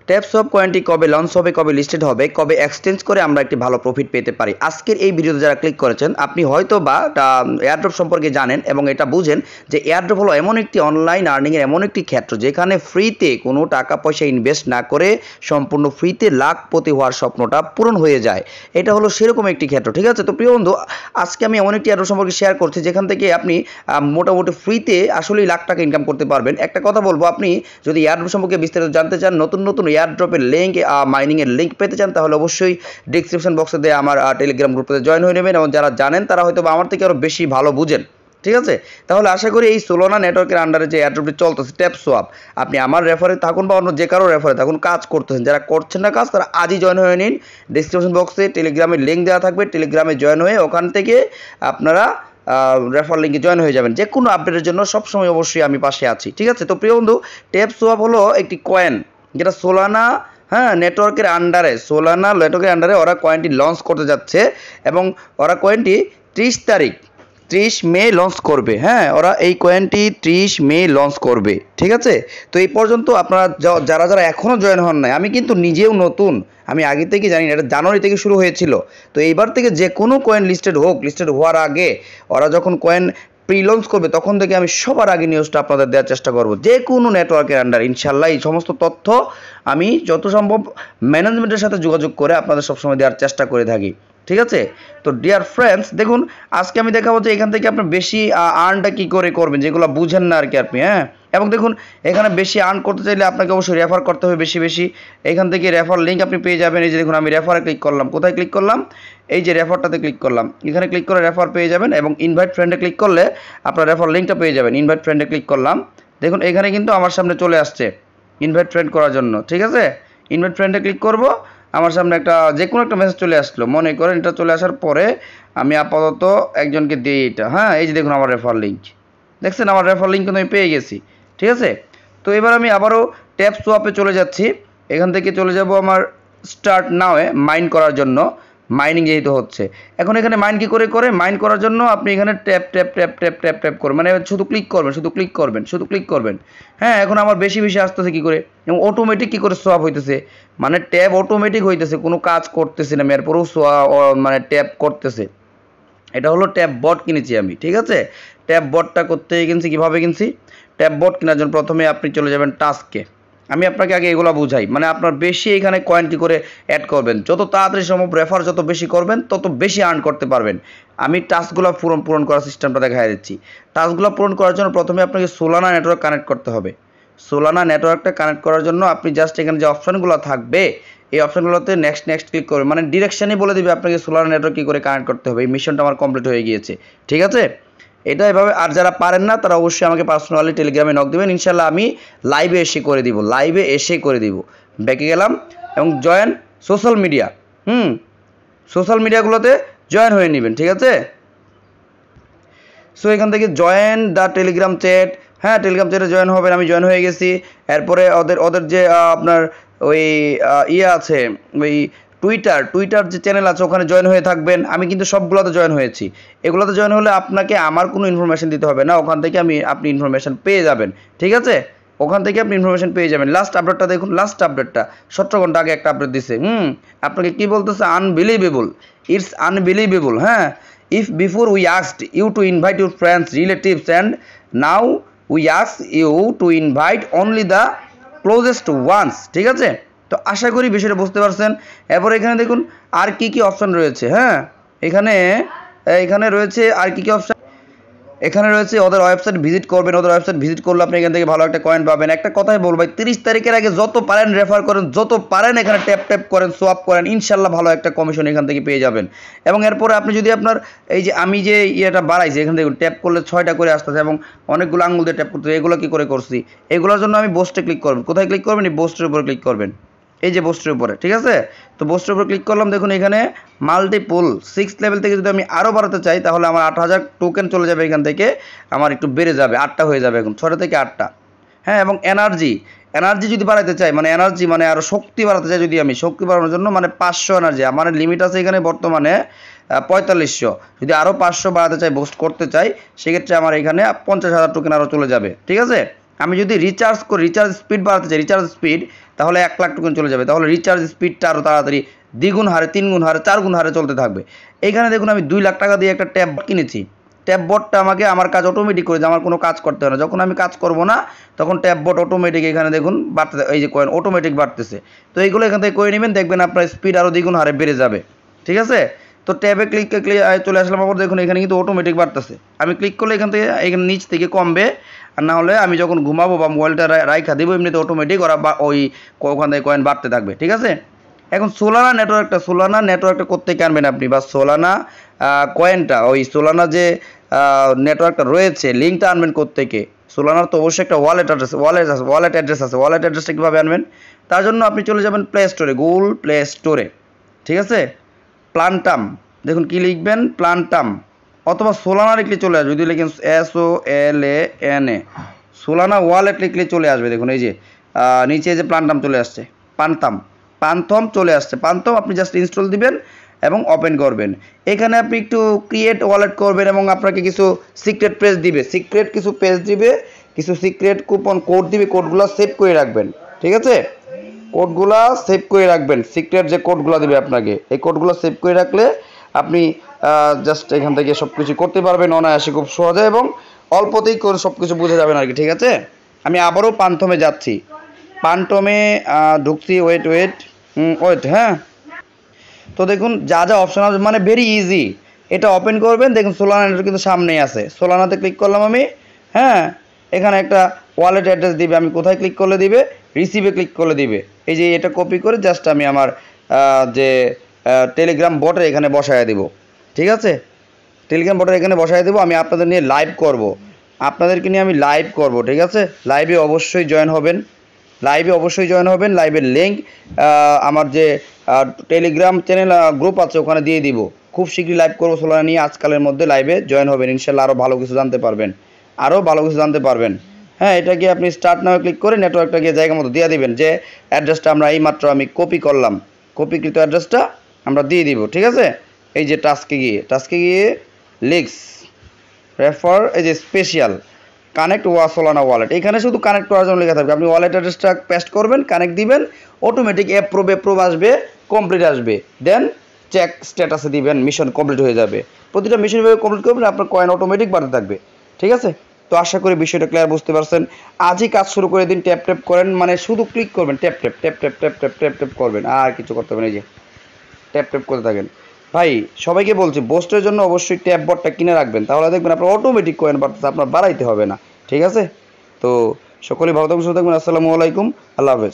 Tap swap কয়েনটি কবে launch হবে, কবে লিস্টেড হবে, কবে এক্সচেঞ্জ করে আমরা একটি ভালো প্রফিট পেতে পারি। আজকের এই ভিডিওতে যারা ক্লিক করেছেন আপনি হয়তো বা এয়ারড্রপ সম্পর্কে জানেন এবং এটা বুঝেন যে এয়ারড্রপ হলো এমন একটি অনলাইন আর্নিংয়ের এমন একটি ক্ষেত্র যেখানে ফ্রিতে কোনো টাকা পয়সা ইনভেস্ট না করে সম্পূর্ণ ফ্রিতে লাখপতি হওয়ার স্বপ্নটা পূরণ হয়ে যায়। এটা হলো সেরকম একটি ক্ষেত্র, ঠিক আছে। তো প্রিয় বন্ধু, আজকে আমি এমন একটি এয়ারড্রপ সম্পর্কে শেয়ার করছি যেখান থেকে আপনি মোটামুটি ফ্রিতে আসলেই লাখ টাকা ইনকাম করতে পারবেন। একটা কথা বলবো, আপনি যদি এয়ারড্রপ সম্পর্কে বিস্তারিত জানতে চান, নতুন নতুন এয়ারড্রপের লিঙ্ক মাইনিংয়ের লিঙ্ক পেতে চান, তাহলে অবশ্যই ডিসক্রিপশন বক্সে দিয়ে আমার টেলিগ্রাম গ্রুপে জয়েন হয়ে নেবেন। এবং যারা জানেন তারা হয়তো আমার থেকে আরও বেশি ভালো বুঝেন, ঠিক আছে। তাহলে আশা করি এই সোলানা নেটওয়ার্কের আন্ডারে যে এয়ারড্রপটি চলতেছে ট্যাপ সোয়াপ, আপনি আমার রেফারে থাকুন বা অন্য যে কারো রেফারে থাকুন, কাজ করতেছেন, যারা করছেন না কাজ তারা আজই জয়েন হয়ে নিন। ডিসক্রিপশন বক্সে টেলিগ্রামের লিঙ্ক দেওয়া থাকবে, টেলিগ্রামে জয়েন হয়ে ওখান থেকে আপনারা রেফার লিঙ্কে জয়েন হয়ে যাবেন। যে কোনো আপডেটের জন্য সবসময় অবশ্যই আমি পাশে আছি, ঠিক আছে। তো প্রিয় বন্ধু, ট্যাপ সোয়াপ হলো একটি কয়েন যেটা সোলানা নেটওয়ার্কের আন্ডারে, সোলানা নেটওয়ার্কের আন্ডারে ওরা কয়েনটি লঞ্চ করতে যাচ্ছে এবং ওরা কয়েনটি 30 মে লঞ্চ করবে। ওরা এই কয়েনটি 30 মে লঞ্চ করবে, ঠিক আছে। তো এই পর্যন্ত আপনারা যারা যারা এখনও জয়েন হন নাই, আমি কিন্তু নিজেও নতুন, আমি আগে থেকে জানি না, এটা জানুয়ারি থেকে শুরু হয়েছিল। তো এইবার থেকে যে কোনো কয়েন লিস্টেড হোক, লিস্টেড হওয়ার আগে ওরা যখন কয়েন প্রি লঞ্চ করবে তখন থেকে আমি সবার আগে নিউজটা আপনাদের দেওয়ার চেষ্টা করব। যে কোনো নেটওয়ার্কের আন্ডার ইনশাল্লাহ এই সমস্ত তথ্য আমি যত সম্ভব ম্যানেজমেন্টের সাথে যোগাযোগ করে আপনাদের সবসময় দেওয়ার চেষ্টা করে থাকি, ঠিক আছে। তো ডিয়ার ফ্রেন্ডস, দেখুন আজকে আমি দেখাবো যে এখান থেকে আপনি বেশি আর্নটা কী করে করবেন, যেগুলো বুঝেন না আর কি আপনি। এবং দেখুন এখানে বেশি আর্ন করতে চাইলে আপনাকে অবশ্যই রেফার করতে হবে বেশি বেশি। এখান থেকে রেফার লিঙ্ক আপনি পেয়ে যাবেন। এই যে দেখুন আমি রেফারে ক্লিক করলাম, কোথায় ক্লিক করলাম, এই যে রেফারটাতে ক্লিক করলাম, এখানে ক্লিক করে রেফার পেয়ে যাবেন। এবং ইনভাইট ফ্রেন্ডে ক্লিক করলে আপনার রেফার লিঙ্কটা পেয়ে যাবেন। ইনভাইট ফ্রেন্ডে ক্লিক করলাম, দেখুন এখানে কিন্তু আমার সামনে চলে আসছে ইনভাইট ফ্রেন্ড করার জন্য, ঠিক আছে। ইনভাইট ফ্রেন্ডে ক্লিক করব, আমার সামনে একটা যে কোনো একটা মেসেজ চলে আসলো, মনে করেন এটা চলে আসার পরে আমি আপাতত একজনকে দিই এটা। এই যে দেখুন আমার রেফার লিঙ্ক, দেখছেন আমার রেফার লিঙ্ক কিন্তু আমি পেয়ে গেছি, ঠিক আছে। তো এবার আমি আবারও ট্যাপ সোয়াপে চলে যাচ্ছি। এখান থেকে চলে যাব আমার স্টার্ট নাওয়ে মাইন করার জন্য, মাইনিং যেহেতু হচ্ছে। এখন এখানে মাইন কী করে করে, মাইন করার জন্য আপনি এখানে tap tap tap tap tap tap করবেন, মানে শুধু ক্লিক করবেন, শুধু ক্লিক করবেন, শুধু ক্লিক করবেন। এখন আমার বেশি বেশি আসতেছে কী করে, এবং অটোমেটিক কী করে সোয়াপ হইতেছে, মানে ট্যাপ অটোমেটিক হইতেছে, কোনো কাজ করতেছে না, এরপরেও মানে ট্যাপ করতেছে। এটা হলো ট্যাপ বট কিনেছি আমি, ঠিক আছে। ট্যাপ বটটা করতে কিনছি, কীভাবে কিনছি, ট্যাপ বট কেনার জন্য প্রথমে আপনি চলে যাবেন টাস্কে। আমি আপনাকে আগে এগুলো বুঝাই, মানে আপনার বেশি এখানে কয়েন কী করে অ্যাড করবেন, যত তাড়াতাড়ি সম্ভব রেফার যত বেশি করবেন তত বেশি আর্ন করতে পারবেন। আমি টাস্কগুলো পূরণ করার সিস্টেমটা দেখাই দিচ্ছি। টাস্কগুলো পূরণ করার জন্য প্রথমে আপনাকে সোলানা নেটওয়ার্ক কানেক্ট করতে হবে। সোলানা নেটওয়ার্কটা কানেক্ট করার জন্য আপনি জাস্ট এখানে যে অপশানগুলো থাকবে এই অপশানগুলোতে নেক্সট ক্লিক করবেন, মানে ডিরেকশানই বলে দেবে আপনাকে সোলানা নেটওয়ার্ক কী করে কানেক্ট করতে হবে। এই মিশনটা আমার কমপ্লিট হয়ে গিয়েছে, ঠিক আছে। এটা এভাবে, আর যারা পারেন না তারা অবশ্যই আমাকে পার্সোনালি টেলিগ্রামে নক দেবেন, ইনশাল্লাহ আমি লাইভে এসে করে দিব। ব্যাকে গেলাম এবং জয়েন সোশ্যাল মিডিয়া, সোশ্যাল মিডিয়াগুলোতে জয়েন হয়ে নেবেন, ঠিক আছে। সো এখান থেকে join the Telegram chat, Telegram চ্যাটে জয়েন হবেন। আমি জয়েন হয়ে গেছি। এরপরে ওদের যে আপনার ওই আছে, ওই টুইটার যে চ্যানেল আছে ওখানে জয়েন হয়ে থাকবেন। আমি কিন্তু সবগুলোতে জয়েন হয়েছি। এগুলোতে জয়েন হলে আপনাকে আমার কোনো ইনফরমেশন দিতে হবে না, ওখান থেকে আপনি ইনফরমেশন পেয়ে যাবেন, ঠিক আছে। ওখান থেকে আপনি ইনফরমেশন পেয়ে যাবেন। লাস্ট আপডেটটা দেখুন, লাস্ট আপডেটটা 17 ঘন্টা আগে একটা আপডেট দিছে। আপনাকে কি বলতেছে, unbelievable, it's unbelievable. If before we asked you to invite your friends relatives and now we ask you to invite only the closest ones, ঠিক আছে। তো আশা করি বিষয়টা বুঝতে পারছেন। এরপর এখানে দেখুন আর কি কি অপশান রয়েছে। এখানে রয়েছে আর কি কি অপশান, এখানে রয়েছে ওদের ওয়েবসাইট ভিজিট করবেন। ওদের ওয়েবসাইট ভিজিট করলে আপনি এখান থেকে ভালো একটা কয়েন পাবেন। একটা কথাই বলবো ভাই, 30 তারিখের আগে যত পারেন রেফার করেন, যত পারেন এখানে ট্যাপ করেন, সোয়াপ করেন, ইনশাল্লাহ ভালো একটা কমিশন এখান থেকে পেয়ে যাবেন। এবং এরপরে আপনি যদি আপনার এই যে আমি যে ইয়েটা বাড়াইছি, এখান থেকে ট্যাপ করলে 6টা করে আসতেছে এবং অনেকগুলো আঙুল দিয়ে ট্যাপ করতে, এগুলো কী করে করছি, এগুলোর জন্য আমি বোস্টে ক্লিক করবেন। কোথায় ক্লিক করবেন, এই বোস্টের উপরে ক্লিক করবেন, এই যে বোস্টের উপরে, ঠিক আছে। তো বোস্টের উপরে ক্লিক করলাম, দেখুন এখানে মাল্টিপুল 6 লেভেল থেকে যদি আমি আরও বাড়াতে চাই তাহলে আমার 8000 টোকেন চলে যাবে, এখান থেকে আমার একটু বেড়ে যাবে, 8টা হয়ে যাবে এখন, 6টা থেকে 8টা। এবং এনার্জি যদি বাড়াতে চাই, মানে এনার্জি মানে আরও শক্তি বাড়াতে চাই, যদি আমি শক্তি বাড়ানোর জন্য মানে 500 এনার্জি, আমার লিমিট আছে এখানে বর্তমানে 4500, যদি আরও 500 বাড়াতে চাই, বুস্ট করতে চাই, সেক্ষেত্রে আমার এখানে 50,000 টোকেন আরও চলে যাবে, ঠিক আছে। আমি যদি রিচার্জ করি, রিচার্জ স্পিড বাড়াতে চাই, রিচার্জ স্পিড, তাহলে 1 লাখ টোকেন চলে যাবে। তাহলে রিচার্জ স্পিডটা আরও তাড়াতাড়ি দ্বিগুণ হারে, 3 গুণ হারে, 4 গুণ হারে চলতে থাকবে। এইখানে দেখুন আমি 2 লাখ টাকা দিয়ে একটা ট্যাব কিনেছি। ট্যাব বটটা আমাকে আমার কাজ অটোমেটিক করে, আমার কোনো কাজ করতে হয় না। যখন আমি কাজ করব না তখন ট্যাব বট অটোমেটিক এখানে দেখুন বাড়তে, এই যে কয়েন অটোমেটিক বাড়তেছে। তো এইগুলো এখান থেকে করে নেবেন, দেখবেন আপনার স্পিড আরও দ্বিগুণ হারে বেড়ে যাবে। ঠিক আছে, তো ট্যাবে ক্লিক চলে আসলাম, আবার দেখুন এখানে কিন্তু অটোমেটিক বাড়তেছে। আমি ক্লিক করলে এখান থেকে, এখানে নিচ থেকে কমবে, আর না হলে আমি যখন ঘুমাবো বা মোবাইলটা রাইখা দেবো এমনিতে অটোমেটিক ওরা ওই ওখান থেকে কয়েন বাড়তে থাকবে। ঠিক আছে, এখন সোলানা নেটওয়ার্কটা কোত্থেকে আনবেন আপনি, বা সোলানা কয়েনটা, ওই সোলানা যে নেটওয়ার্কটা রয়েছে লিঙ্কটা আনবেন কোত্থেকে? সোলানার তো অবশ্যই একটা ওয়ালেট অ্যাড্রেস আছে। ওয়ালেট অ্যাড্রেসটা কীভাবে আনবেন? তার জন্য আপনি চলে যাবেন প্লে স্টোরে, গুগল প্লে স্টোরে। ঠিক আছে, প্লান্টাম, দেখুন কি লিখবেন, প্লান্টাম, অথবা সোলানা লিখলে চলে আসবে। যদি লিখেন SOLANA, সোলানা ওয়ালেট লিখলে চলে আসবে। দেখুন এই যে নিচে যে প্লান্টাম চলে আসছে, পান্থম চলে আসছে। পান্থম আপনি জাস্ট ইনস্টল দিবেন এবং ওপেন করবেন। এখানে আপনি একটু ক্রিয়েট ওয়ালেট করবেন এবং আপনাকে কিছু সিক্রেট পেজ দিবে, কিছু সিক্রেট কুপন কোড দিবে। কোডগুলো সেভ করে রাখবেন। ঠিক আছে, কোডগুলো সেভ করে রাখবেন। সিক্রেট যে কোডগুলো দেবে আপনাকে, এই কোডগুলো সেভ করে রাখলে আপনি জাস্ট এখান থেকে সব কিছু করতে পারবেন অনায়াসে, খুব সহজে এবং অল্পতেই করে সব কিছু বুঝে যাবেন আর কি। ঠিক আছে, আমি আবারও পান্থমে যাচ্ছি, পান্থমে ঢুকছি। ওয়েট হ্যাঁ, তো দেখুন যা যা অপশন আছে, মানে ভেরি ইজি। এটা ওপেন করবেন, দেখুন সোলানা কিন্তু সামনেই আছে। সোলানাতে ক্লিক করলাম আমি। হ্যাঁ, এখানে একটা ওয়ালেট অ্যাড্রেস দিবে, আমি কোথায় ক্লিক করলে দিবে? রিসিভে ক্লিক করলে দিবে। এই যে এটা কপি করে জাস্ট আমি আমার যে টেলিগ্রাম বটে এখানে বসায় দেব। ঠিক আছে, টেলিগ্রাম বটে এখানে বসায় দেবো। আমি আপনাদের নিয়ে লাইভ করব, আপনাদেরকে নিয়ে আমি লাইভ করব। ঠিক আছে, লাইভে অবশ্যই জয়েন হবেন, লাইভের লিঙ্ক আমার যে টেলিগ্রাম চ্যানেল গ্রুপ আছে ওখানে দিয়ে দিব। খুব শীঘ্রই লাইভ করবো সোলানা নিয়ে, আজকালের মধ্যে লাইভে জয়েন হবেন, ইনশাল্লাহ আরও ভালো কিছু জানতে পারবেন। হ্যাঁ, এটাকে আপনি স্টার্ট নাও ক্লিক করে নেটওয়ার্কটাকে জায়গা মতো দিয়ে দিবেন। যে অ্যাড্রেসটা আমরা এইমাত্র আমি কপি করলাম, কপিকৃত অ্যাড্রেসটা আমরা দিয়ে দিব। ঠিক আছে, এই যে টাস্কে গিয়ে লিক্স রেফার, এই যে স্পেশাল কানেক্ট সোলানা ওয়ালেট, এখানে শুধু কানেক্ট করার জন্য লেখা থাকবে। আপনি ওয়ালেট অ্যাড্রেসটা পেস্ট করবেন, কানেক্ট দিবেন, অটোমেটিক অ্যাপ্রুভ আসবে, কমপ্লিট আসবে। দেন চেক স্ট্যাটাসে দিবেন, মিশন কমপ্লিট হয়ে যাবে। প্রতিটা মিশন ভাবে কমপ্লিট করবেন, আপনার কয়েন অটোমেটিক বাড়তে থাকবে। ঠিক আছে, তো আশা করি বিষয়টা ক্লিয়ার বুঝতে পারছেন। আজই কাজ শুরু করে দিন, ট্যাপ করেন, মানে শুধু ক্লিক করবেন, ট্যাপ করবেন, আর কিছু করতে হবে না। এই যে ট্যাপ করতে থাকেন। ভাই সবাইকে বলছি, বোস্টের জন্য অবশ্যই ট্যাব বটটা কিনে রাখবেন, তাহলে দেখবেন আপনার অটোমেটিক কয়েন বাড়তেছে, আপনার বাড়াইতে হবে না। ঠিক আছে, তো সকলেই ভালো থাকবেন, সুস্থ থাকবেন। আসসালামু আলাইকুম, আল্লাহ হাফেজ।